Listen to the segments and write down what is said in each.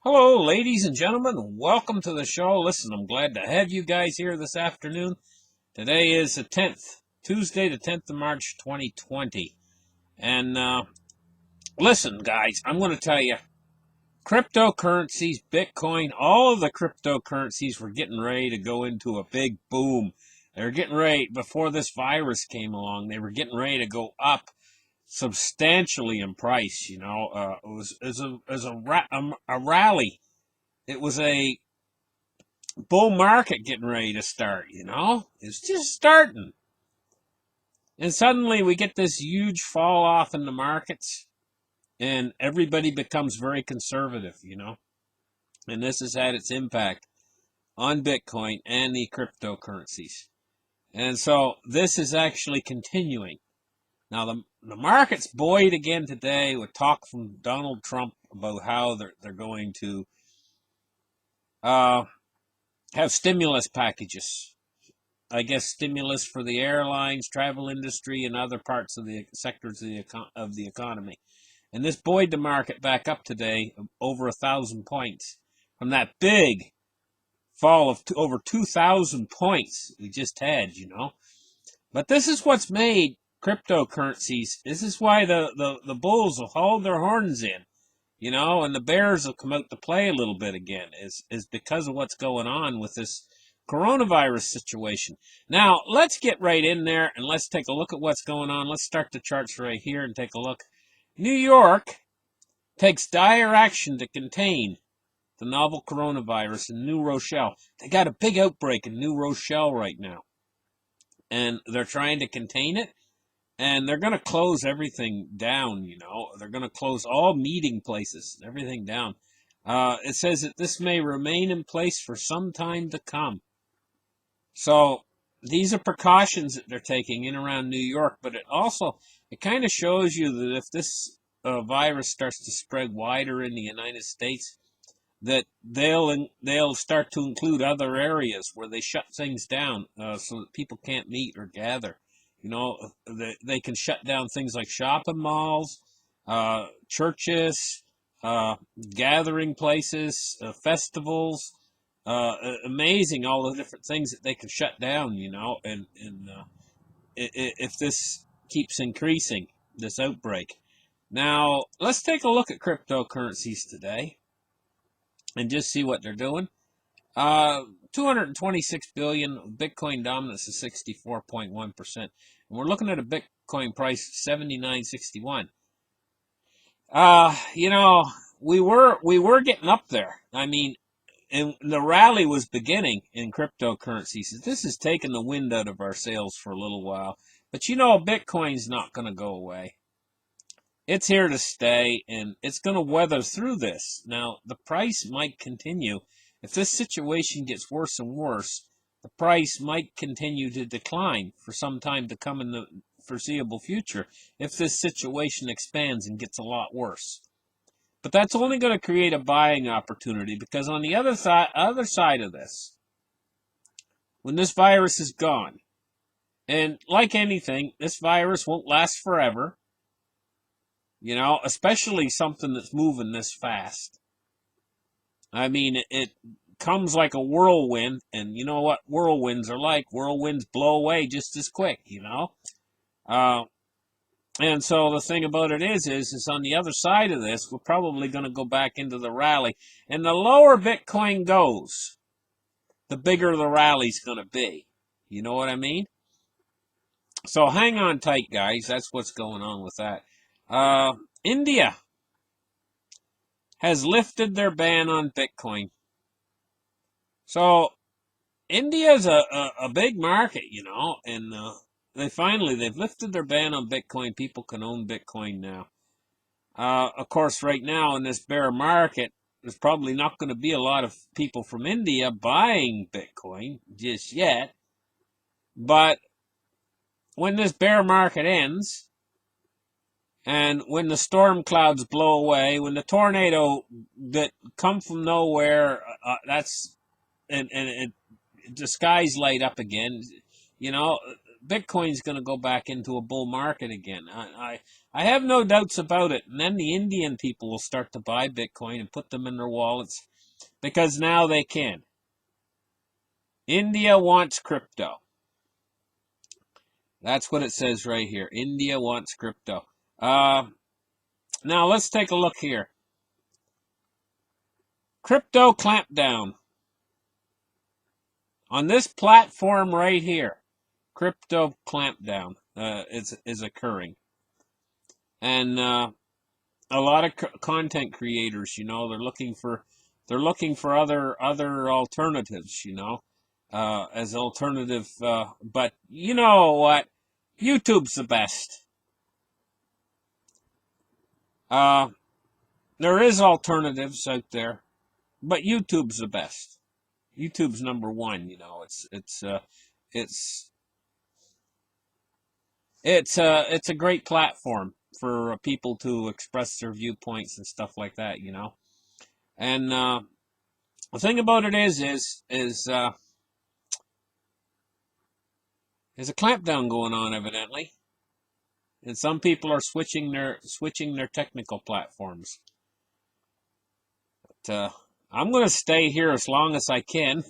Hello, ladies and gentlemen. Welcome to the show. Listen, I'm glad to have you guys here this afternoon. Today is the 10th, Tuesday, the 10th of March, 2020. And listen, guys, I'm going to tell you, cryptocurrencies, Bitcoin, all of the cryptocurrencies were getting ready to go into a big boom. They were getting ready, before this virus came along, they were getting ready to go up substantially in price. It was a rally. It was a bull market getting ready to start. It's just starting. And suddenly we get this huge fall off in the markets and everybody becomes very conservative. And this has had its impact on Bitcoin and the cryptocurrencies. And so this is actually continuing. Now the market's buoyed again today with talk from Donald Trump about how they're going to have stimulus packages. I guess stimulus for the airlines, travel industry, and other parts of the sectors of the economy. And this buoyed the market back up today over 1,000 points from that big fall of over 2,000 points we just had. But this is what's made cryptocurrencies. This is why the bulls will hold their horns in, and the bears will come out to play a little bit again, is because of what's going on with this coronavirus situation. Now, let's get right in there and let's take a look at what's going on. Let's start the charts right here and take a look. New York takes dire action to contain the novel coronavirus in New Rochelle. They got a big outbreak in New Rochelle right now, and they're trying to contain it, and they're going to close everything down. They're going to close all meeting places, everything down. It says that this may remain in place for some time to come. So these are precautions that they're taking in around New York, but it kind of shows you that if this virus starts to spread wider in the United States, that they'll start to include other areas where they shut things down so that people can't meet or gather. They can shut down things like shopping malls, churches, gathering places, festivals. Amazing all the different things that they can shut down, and if this keeps increasing, this outbreak. Now, let's take a look at cryptocurrencies today and just see what they're doing. 226 billion, Bitcoin dominance is 64.1%. And we're looking at a Bitcoin price of 79.61. We were getting up there. I mean, and the rally was beginning in cryptocurrencies. This has taken the wind out of our sails for a little while. But Bitcoin's not going to go away. It's here to stay, and it's going to weather through this. Now, the price might continue. If this situation gets worse and worse, the price might continue to decline for some time to come in the foreseeable future if this situation expands and gets a lot worse. But that's only going to create a buying opportunity, because on the other side of this, when this virus is gone, and like anything, this virus won't last forever, especially something that's moving this fast. I mean, it comes like a whirlwind, and you know what whirlwinds are like. Whirlwinds blow away just as quick. And so the thing about it is on the other side of this, we're probably going to go back into the rally. And the lower Bitcoin goes, the bigger the rally's going to be. You know what I mean? So hang on tight, guys. That's what's going on with that. India has lifted their ban on Bitcoin. So India's a big market, and they've lifted their ban on Bitcoin. People can own Bitcoin now. Of course, right now in this bear market, there's probably not going to be a lot of people from India buying Bitcoin just yet. But when this bear market ends, and when the storm clouds blow away, when the tornado that come from nowhere, and the skies light up again, Bitcoin's going to go back into a bull market again. I have no doubts about it. And then the Indian people will start to buy Bitcoin and put them in their wallets because now they can. India wants crypto. That's what it says right here. India wants crypto. Now let's take a look here. Crypto clampdown. On this platform right here, crypto clampdown is occurring. And a lot of content creators, they're looking for other alternatives, as alternative. But you know what? YouTube's the best. There is alternatives out there, but YouTube's the best. YouTube's number one. It's a great platform for people to express their viewpoints and stuff like that. And the thing about it is a clampdown going on, evidently, and some people are switching their technical platforms. But I'm going to stay here as long as I can,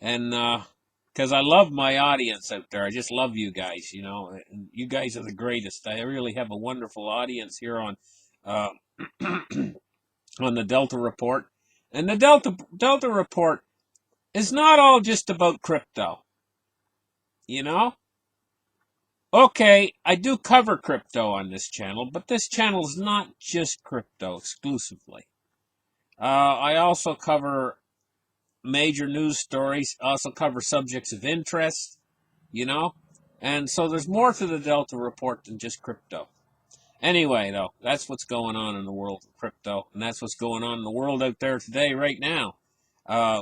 and because I love my audience out there. I just love you guys. And you guys are the greatest. I really have a wonderful audience here on on the Delta Report, and the Delta Report is not all just about crypto. Okay, I do cover crypto on this channel, but this channel is not just crypto exclusively. I also cover major news stories, also cover subjects of interest, and so there's more to the Delta Report than just crypto. Anyway, though, that's what's going on in the world of crypto, and that's what's going on in the world out there today, right now.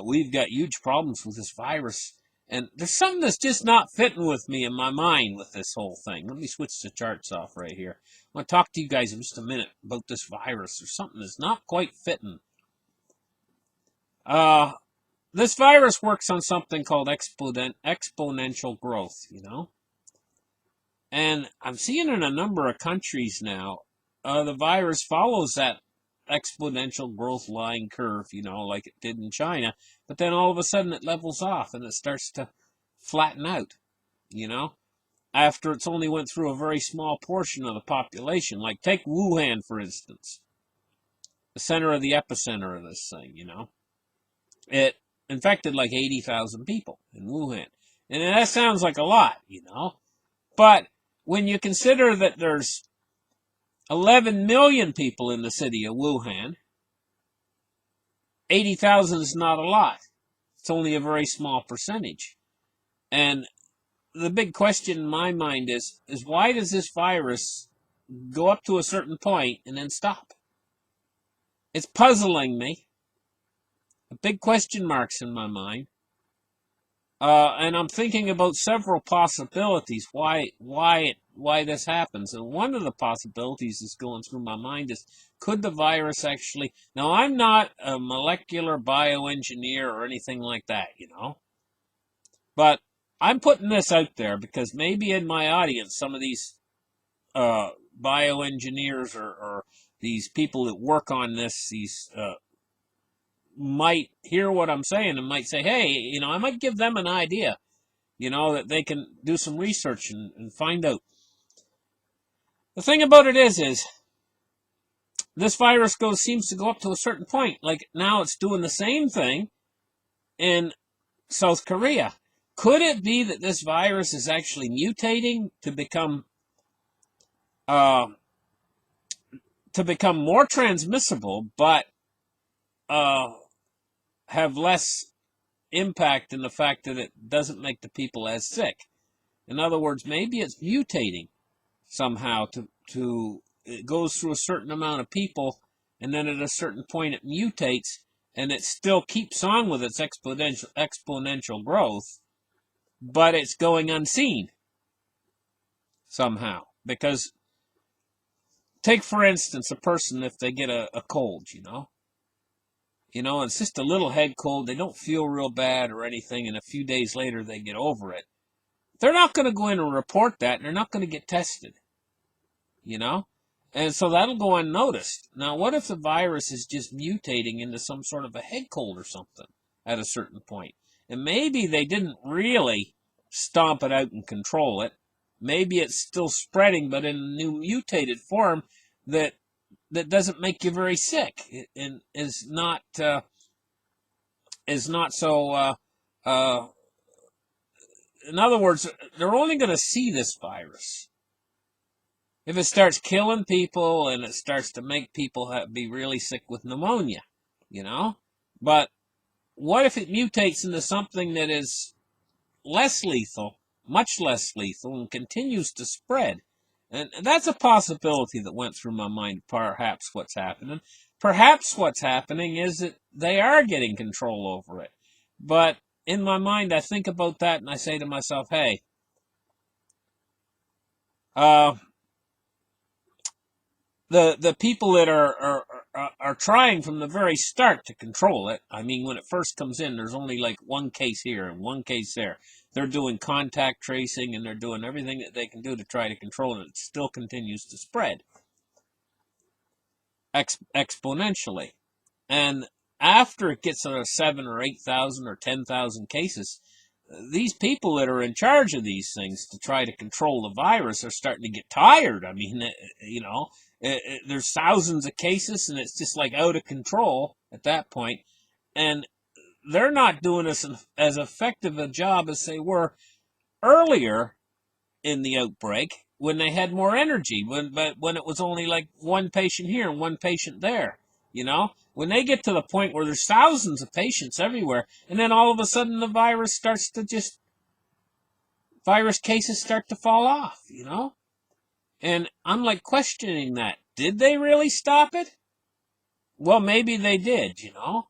We've got huge problems with this virus. And there's something that's just not fitting with me in my mind with this whole thing. Let me switch the charts off right here. I want to talk to you guys in just a minute about this virus. There's something that's not quite fitting. This virus works on something called exponential growth, And I'm seeing in a number of countries now, the virus follows that exponential growth line curve, like it did in China, but then all of a sudden it levels off and it starts to flatten out, after it's only went through a very small portion of the population. Like take Wuhan, for instance, the center of the epicenter of this thing, It infected like 80,000 people in Wuhan. And that sounds like a lot, but when you consider that there's 11 million people in the city of Wuhan, 80,000 is not a lot. It's only a very small percentage. And the big question in my mind is why does this virus go up to a certain point and then stop? It's puzzling me. Big question marks in my mind. And I'm thinking about several possibilities why this happens. And one of the possibilities that's going through my mind is, could the virus actually... Now, I'm not a molecular bioengineer or anything like that, But I'm putting this out there because maybe in my audience, some of these bioengineers or these people that work on this, might hear what I'm saying and might say, hey, I might give them an idea, that they can do some research and find out. The thing about it is this virus seems to go up to a certain point. Like now it's doing the same thing in South Korea. Could it be that this virus is actually mutating to become more transmissible, but have less impact in the fact that it doesn't make the people as sick? In other words, maybe it's mutating somehow to it goes through a certain amount of people, and then at a certain point it mutates, and it still keeps on with its exponential growth, but it's going unseen somehow. Because take, for instance, a person, if they get a cold, it's just a little head cold. They don't feel real bad or anything, and a few days later they get over it. they're not going to go in and report that, and they're not going to get tested, you know? And so that'll go unnoticed. Now, what if the virus is just mutating into some sort of a head cold or something at a certain point? And maybe they didn't really stomp it out and control it. Maybe it's still spreading, but in a new mutated form that doesn't make you very sick and is not so. In other words, they're only going to see this virus if it starts killing people and it starts to make people be really sick with pneumonia, you know? But what if it mutates into something that is less lethal, much less lethal, and continues to spread? And that's a possibility that went through my mind, perhaps what's happening. Perhaps what's happening is that they are getting control over it. But in my mind, I think about that and I say to myself, hey, the people that are trying from the very start to control it. I mean, when it first comes in, there's only like one case here and one case there. They're doing contact tracing and they're doing everything that they can do to try to control it. It still continues to spread exponentially. And after it gets to 7 or 8,000 or 10,000 cases, these people that are in charge of these things to try to control the virus are starting to get tired. I mean, you know, there's thousands of cases and it's just like out of control at that point. And they're not doing as effective a job as they were earlier in the outbreak when they had more energy, when it was only like one patient here and one patient there, you know? When they get to the point where there's thousands of patients everywhere, and then all of a sudden the virus cases start to fall off, you know? And I'm like questioning that. Did they really stop it? Well, maybe they did, you know?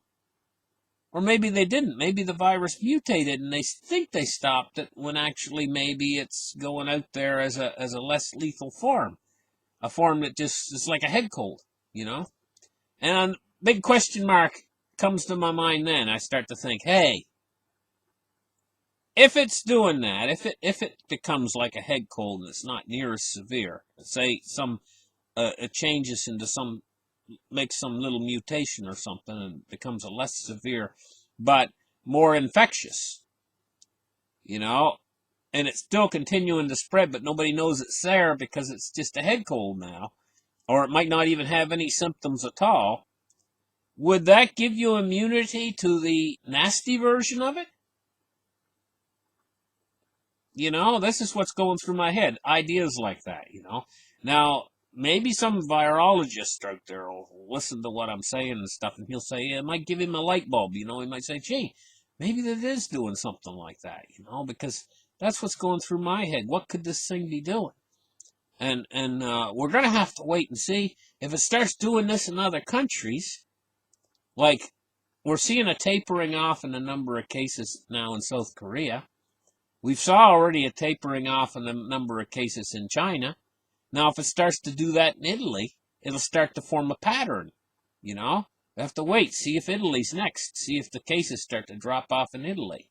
Or maybe they didn't. Maybe the virus mutated and they think they stopped it when actually maybe it's going out there as a less lethal form. A form that just is like a head cold, you know? And big question mark comes to my mind then. I start to think, hey, if it's doing that, if it becomes like a head cold and it's not near as severe, say it changes into makes some little mutation or something and becomes a less severe but more infectious, you know, and it's still continuing to spread, but nobody knows it's there because it's just a head cold now, or it might not even have any symptoms at all. Would that give you immunity to the nasty version of it? You know, this is what's going through my head. Ideas like that, you know. Now, maybe some virologist out there will listen to what I'm saying and stuff, and he'll say, yeah, it might give him a light bulb, you know. He might say, gee, maybe that is doing something like that, you know, because that's what's going through my head. What could this thing be doing? And we're going to have to wait and see if it starts doing this in other countries. Like, we're seeing a tapering off in the number of cases now in South Korea. We saw already a tapering off in the number of cases in China. Now, if it starts to do that in Italy, it'll start to form a pattern, you know? We have to wait, see if Italy's next, see if the cases start to drop off in Italy,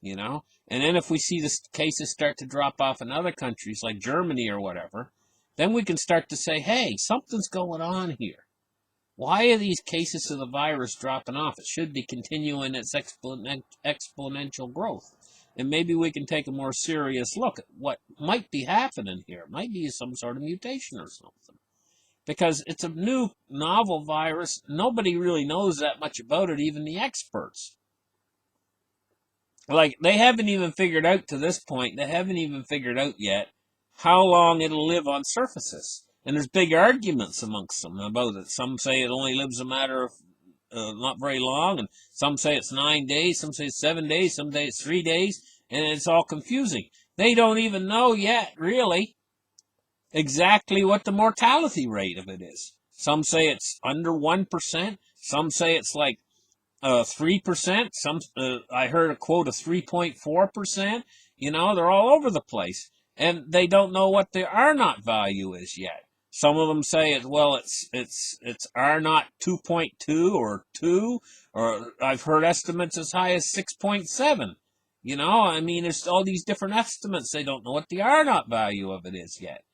you know? And then if we see the cases start to drop off in other countries like Germany or whatever, then we can start to say, hey, something's going on here. Why are these cases of the virus dropping off? It should be continuing its exponential growth. And maybe we can take a more serious look at what might be happening here. It might be some sort of mutation or something. Because it's a new, novel virus. Nobody really knows that much about it, even the experts. Like, they haven't even figured out to this point, they haven't even figured out yet how long it'll live on surfaces. And there's big arguments amongst them about it. Some say it only lives a matter of not very long, and some say it's 9 days, some say it's 7 days, some say it's 3 days, and it's all confusing. They don't even know yet, really, exactly what the mortality rate of it is. Some say it's under 1%, some say it's like 3%, some I heard a quote of 3.4%, you know, they're all over the place, and they don't know what the R-naught value is yet. Some of them say it's R-naught 2.2 or 2, or I've heard estimates as high as 6.7. You know, I mean, there's all these different estimates. They don't know what the R0 value of it is yet.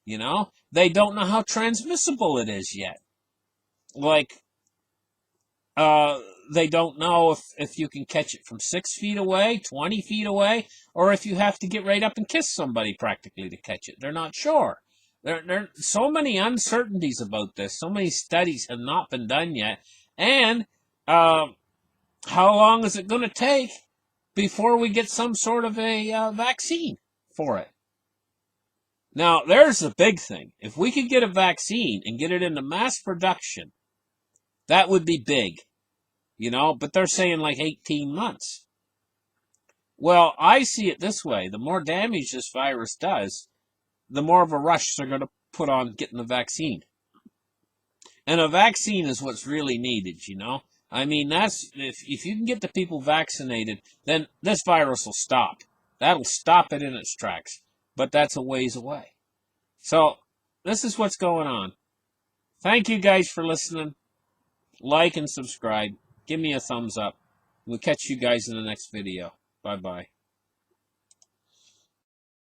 You know, they don't know how transmissible it is yet. Like, uh, they don't know if you can catch it from 6 feet away, 20 feet away, or if you have to get right up and kiss somebody practically to catch it. They're not sure. There are so many uncertainties about this. So many studies have not been done yet. And how long is it going to take before we get some sort of a vaccine for it? Now, there's the big thing. If we could get a vaccine and get it into mass production, that would be big. You know, but they're saying like 18 months. Well, I see it this way. The more damage this virus does, the more of a rush they're going to put on getting the vaccine. And a vaccine is what's really needed, you know? I mean, that's if you can get the people vaccinated, then this virus will stop. That'll stop it in its tracks. But that's a ways away. So, this is what's going on. Thank you guys for listening. Like and subscribe. Give me a thumbs up. We'll catch you guys in the next video. Bye-bye.